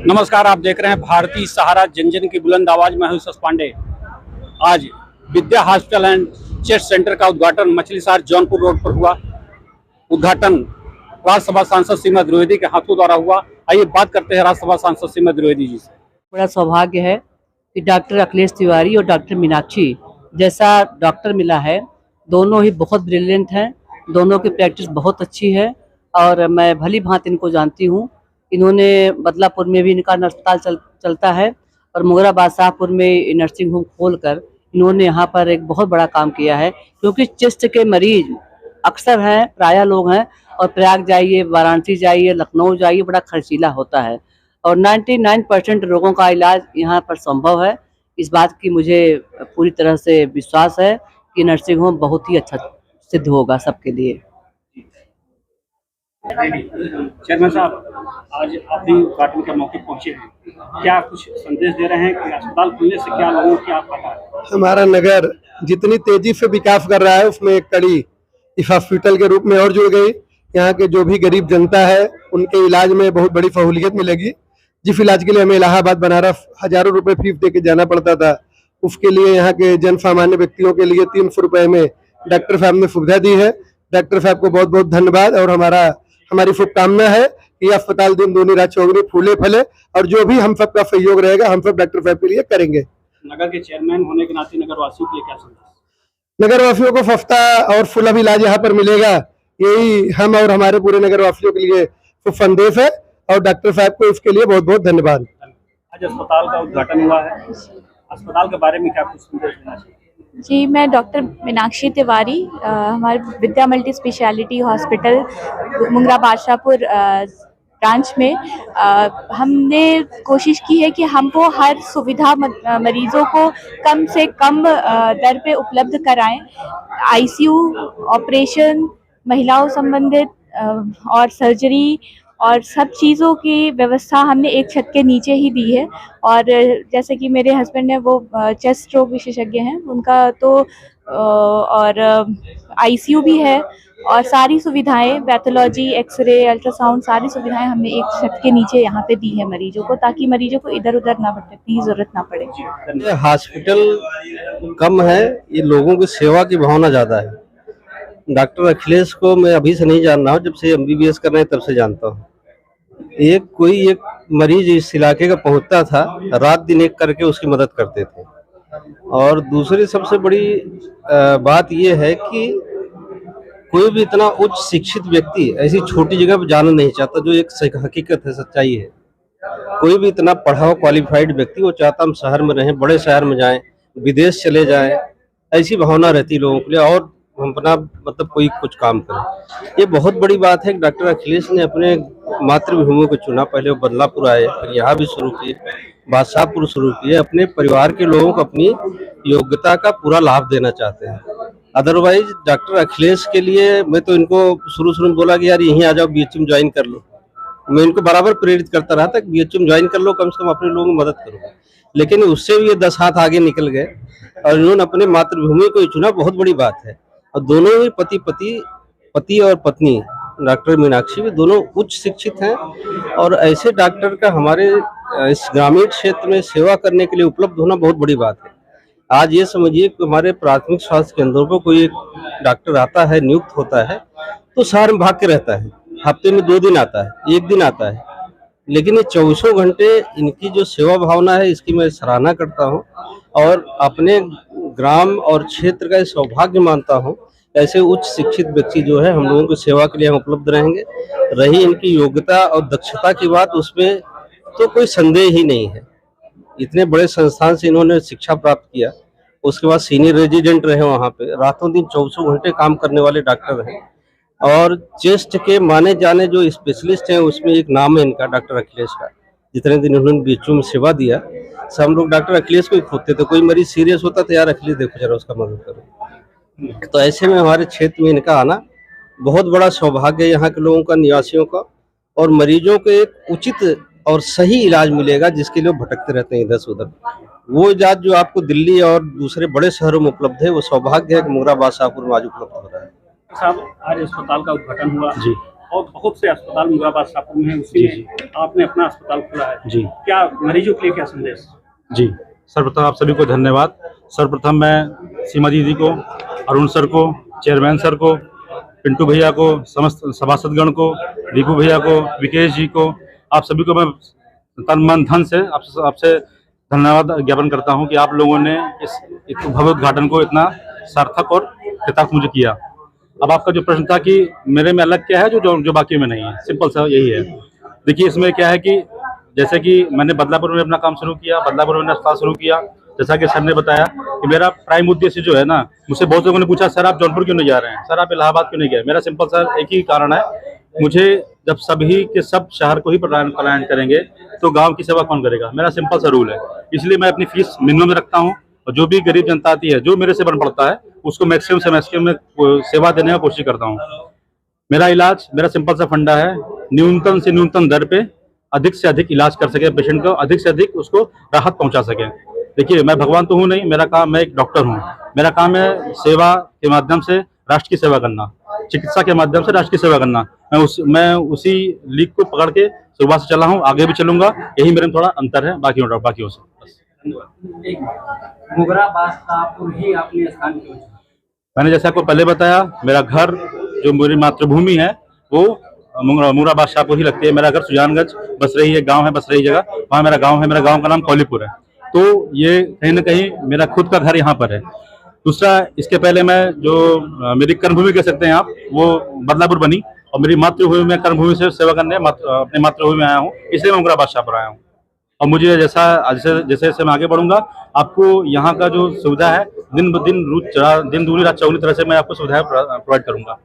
नमस्कार, आप देख रहे हैं भारतीय सहारा जन जन की बुलंद आवाज में हूं यश पांडे। आज विद्या हॉस्पिटल एंड चेस्ट सेंटर का उद्घाटन मछलीशहर जौनपुर रोड पर हुआ। उद्घाटन राज्यसभा सांसद सीमा द्विवेदी के हाथों द्वारा हुआ। आइए बात करते हैं राज्यसभा सांसद सीमा द्विवेदी जी से। बड़ा सौभाग्य है कि डॉक्टर अखिलेश तिवारी और डॉक्टर मीनाक्षी जैसा डॉक्टर मिला है। दोनों ही बहुत ब्रिलियंट हैं, दोनों की प्रैक्टिस बहुत अच्छी है और मैं भली भांति इनको जानती हूँ। इन्होंने बदलापुर में भी इनका अस्पताल चलता है और मुगराबाद शाहपुर में नर्सिंग होम खोलकर इन्होंने यहाँ पर एक बहुत बड़ा काम किया है, क्योंकि चेस्ट के मरीज अक्सर हैं, प्रायः लोग हैं और प्रयाग जाइए, वाराणसी जाइए, लखनऊ जाइए, बड़ा खर्चीला होता है और 99% रोगों का इलाज यहाँ पर संभव है। इस बात की मुझे पूरी तरह से विश्वास है कि नर्सिंग होम बहुत ही अच्छा सिद्ध होगा सबके लिए। चेयरमैन साहब, आज आप भी उद्घाटन के मौके पहुंचे हैं, क्या कुछ संदेश दे रहे हैं कि अस्पताल खुलने से क्या लोगों की आप पता है? हमारा नगर जितनी तेजी से विकास कर रहा है उसमें एक कड़ी इस हॉस्पिटल के रूप में और जुड़ गई। यहाँ के जो भी गरीब जनता है उनके इलाज में बहुत बड़ी सहूलियत मिलेगी। जिस इलाज के लिए हमें इलाहाबाद बनारस हजारों रुपए फीस दे के जाना पड़ता था, उसके लिए यहाँ के जन सामान्य व्यक्तियों के लिए 300 रुपए में डॉक्टर साहब ने सुविधा दी है। डॉक्टर साहब को बहुत बहुत धन्यवाद और हमारी शुभकामना है कि अस्पताल दिन दूनी रात चौगुनी फूले फले और जो भी हम सबका सहयोग रहेगा हम सब डॉक्टर साहब के लिए करेंगे। नगर के चेयरमैन होने के नाते नगर वासियों के लिए क्या संदेश? नगर वासियों को सस्ता और सुलभ इलाज यहाँ पर मिलेगा, यही हम और हमारे पूरे नगर वासियों के लिए शुभ संदेश है और डॉक्टर साहब को इसके लिए बहुत बहुत धन्यवाद। आज अस्पताल का उद्घाटन हुआ है, अस्पताल के बारे में क्या कुछ संदेश देना चाहिए? जी, मैं डॉक्टर मीनाक्षी तिवारी, हमारे Vidya multi speciality hospital Mungra Badshahpur branch में हमने कोशिश की है कि हमको हर सुविधा मरीजों को कम से कम दर पे उपलब्ध कराएं। आईसीयू, ऑपरेशन, महिलाओं संबंधित और सर्जरी और सब चीज़ों की व्यवस्था हमने एक छत के नीचे ही दी है। और जैसे कि मेरे हस्बैंड है वो चेस्ट रोग विशेषज्ञ हैं, उनका तो और आईसीयू भी है और सारी सुविधाएं, पैथोलॉजी, एक्सरे, अल्ट्रासाउंड, सारी सुविधाएं हमने एक छत के नीचे यहाँ पे दी है मरीजों को, ताकि मरीजों को इधर उधर ना भटकने की जरूरत ना पड़े। हॉस्पिटल कम है, ये लोगों की सेवा की भावना ज्यादा है। डॉक्टर अखिलेश को मैं अभी से नहीं जान रहा हूँ, जब से एमबीबीएस कर रहे हैं तब से जानता हूँ। एक मरीज इस इलाके का पहुंचता था, रात दिन एक करके उसकी मदद करते थे। और दूसरी सबसे बड़ी बात यह है कि कोई भी इतना उच्च शिक्षित व्यक्ति ऐसी छोटी जगह पर जाना नहीं चाहता, जो एक हकीकत है, सच्चाई है। कोई भी इतना पढ़ा हुआ क्वालिफाइड व्यक्ति वो चाहता हम शहर में रहें, बड़े शहर में जाएं, विदेश चले जाएं, ऐसी भावना रहती लोगों के लिए और हम अपना मतलब कोई कुछ काम करें। ये बहुत बड़ी बात है कि डॉक्टर अखिलेश ने अपने मातृभूमि को चुना। पहले वो बदलापुर आए, फिर यहाँ भी शुरू किए, बादशाहपुर शुरू किए। अपने परिवार के लोगों को अपनी योग्यता का पूरा लाभ देना चाहते हैं। अदरवाइज डॉक्टर अखिलेश के लिए मैं तो इनको शुरू में बोला कि यार यहीं आ जाओ, बीएचएम ज्वाइन कर लो। मैं इनको बराबर प्रेरित करता रहा था कि बीएचएम ज्वाइन कर लो, कम से कम अपने लोगों की मदद करो। लेकिन उससे भी ये 10 हाथ आगे निकल गए और इन्होंने अपने मातृभूमि को चुना। बहुत बड़ी बात है। और दोनों ही पति और पत्नी डॉक्टर मीनाक्षी भी दोनों उच्च शिक्षित हैं और ऐसे डॉक्टर का हमारे इस ग्रामीण क्षेत्र में सेवा करने के लिए उपलब्ध होना बहुत बड़ी बात है। आज ये समझिए कि हमारे प्राथमिक स्वास्थ्य केंद्रों पर कोई एक डॉक्टर आता है, नियुक्त होता है, तो शहर में भाग के रहता है। हफ्ते में 2 दिन आता है, 1 दिन आता है, लेकिन ये 24 घंटे इनकी जो सेवा भावना है इसकी मैं सराहना करता हूँ और अपने ग्राम और क्षेत्र का सौभाग्य मानता हूँ। ऐसे उच्च शिक्षित व्यक्ति जो है हम लोगों की सेवा के लिए हम उपलब्ध रहेंगे। रही इनकी योग्यता और दक्षता की बात, उसमें तो कोई संदेह ही नहीं है। इतने बड़े संस्थान से इन्होंने शिक्षा प्राप्त किया, उसके बाद सीनियर रेजिडेंट रहे, वहाँ पे रातों दिन 24 घंटे काम करने वाले डॉक्टर हैं। और चेस्ट के माने जाने जो स्पेशलिस्ट हैं उसमें एक नाम है इनका, डॉक्टर अखिलेश का। जितने दिन उन्होंने बीएचयू में सेवा दिया, सब हम लोग डॉक्टर अखिलेश को ही खोजते थे। कोई मरीज सीरियस होता था, यार अखिलेश देखो जरा उसका मदद करो। तो ऐसे में हमारे क्षेत्र में इनका आना बहुत बड़ा सौभाग्य है, यहाँ के लोगों का, निवासियों का। और मरीजों को एक उचित और सही इलाज मिलेगा, जिसके लिए भटकते रहते हैं इधर से उधर। वो इलाज जो आपको दिल्ली और दूसरे बड़े शहरों में उपलब्ध है, वो सौभाग्य है कि मुगरा बादशाहपुर में आज उपलब्ध हो रहा है। साहब, आज अस्पताल का उद्घाटन हुआ जी, और बहुत से अस्पताल मुरादाबाद शाहपुर में है, उसी में आपने अपना अस्पताल खोला है जी क्या मरीजों के लिए क्या संदेश? जी, सर्वप्रथम आप सभी को धन्यवाद। सर्वप्रथम मैं सीमा दीदी को, अरुण सर को, चेयरमैन सर को, पिंटू भैया को, समस्त सभासदगण को, दीपू भैया को, विकेश जी को, आप सभी को मैं तन मन धन से आपसे धन्यवाद ज्ञापन करता हूं कि आप लोगों ने इस भव्य उद्घाटन को इतना सार्थक और कृतार्थ मुझे किया। अब आपका जो प्रश्न था कि मेरे में अलग क्या है जो बाकी में नहीं है, सिंपल सा यही है। देखिए इसमें क्या है कि जैसे कि मैंने बदलापुर में अपना काम शुरू किया, बदलापुर में अस्पताल शुरू किया, जैसा कि सर ने बताया कि मेरा प्राइम उद्देश्य जो है ना, मुझसे बहुत लोगों ने पूछा सर आप जौनपुर क्यों नहीं जा रहे हैं, सर आप इलाहाबाद क्यों नहीं गए। मेरा सिंपल सर एक ही कारण है, मुझे जब सभी के सब शहर को ही पलायन करेंगे तो गांव की सेवा कौन करेगा, मेरा सिंपल सा रूल है। इसलिए मैं अपनी फीस मिनिमम में रखता हूं और जो भी गरीब जनता आती है जो मेरे से बन पड़ता है उसको मैक्सिमम से मैक्सिमम में सेवा देने की कोशिश करता हूँ। मेरा इलाज, मेरा सिंपल सा फंडा है, न्यूनतम से न्यूनतम दर पे अधिक से अधिक इलाज कर सके, पेशेंट को अधिक से अधिक उसको राहत पहुंचा सके। देखिए मैं भगवान तो हूँ नहीं, मेरा काम, मैं एक डॉक्टर हूँ, मेरा काम है सेवा के माध्यम से राष्ट्र की सेवा करना, चिकित्सा के माध्यम से राष्ट्र की सेवा करना। मैं उसी लीग को पकड़ के सुबह से चला हूँ, आगे भी चलूंगा, यही मेरे में थोड़ा अंतर है बाकियों से। मुरादाबाद शाहपुर ही आपने स्थान क्यों चुना? मैंने जैसा आपको पहले बताया, मेरा घर जो मेरी मातृभूमि है वो मुरादाबाद शाहपुर ही लगती है। मेरा घर सुजानगंज बसरही है, गांव है बसरही जगह, वहाँ मेरा गांव है, मेरा गांव का नाम कौलीपुर है। तो ये कहीं ना कहीं मेरा खुद का घर यहाँ पर है। दूसरा, इसके पहले मैं जो मेरी कर्मभूमि कह सकते हैं आप, वो बदलापुर बनी और मेरी मातृभूमि में कर्मभूमि से सेवा करने अपने मातृभूमि में आया हूँ, इसलिए मैं मुरादाबाद शाहपुर आया हूँ। और मुझे जैसे जैसे मैं आगे बढ़ूंगा, आपको यहाँ का जो सुविधा है दिन दूनी रात चौगुनी तरह से मैं आपको सुविधाएं प्रोवाइड करूंगा।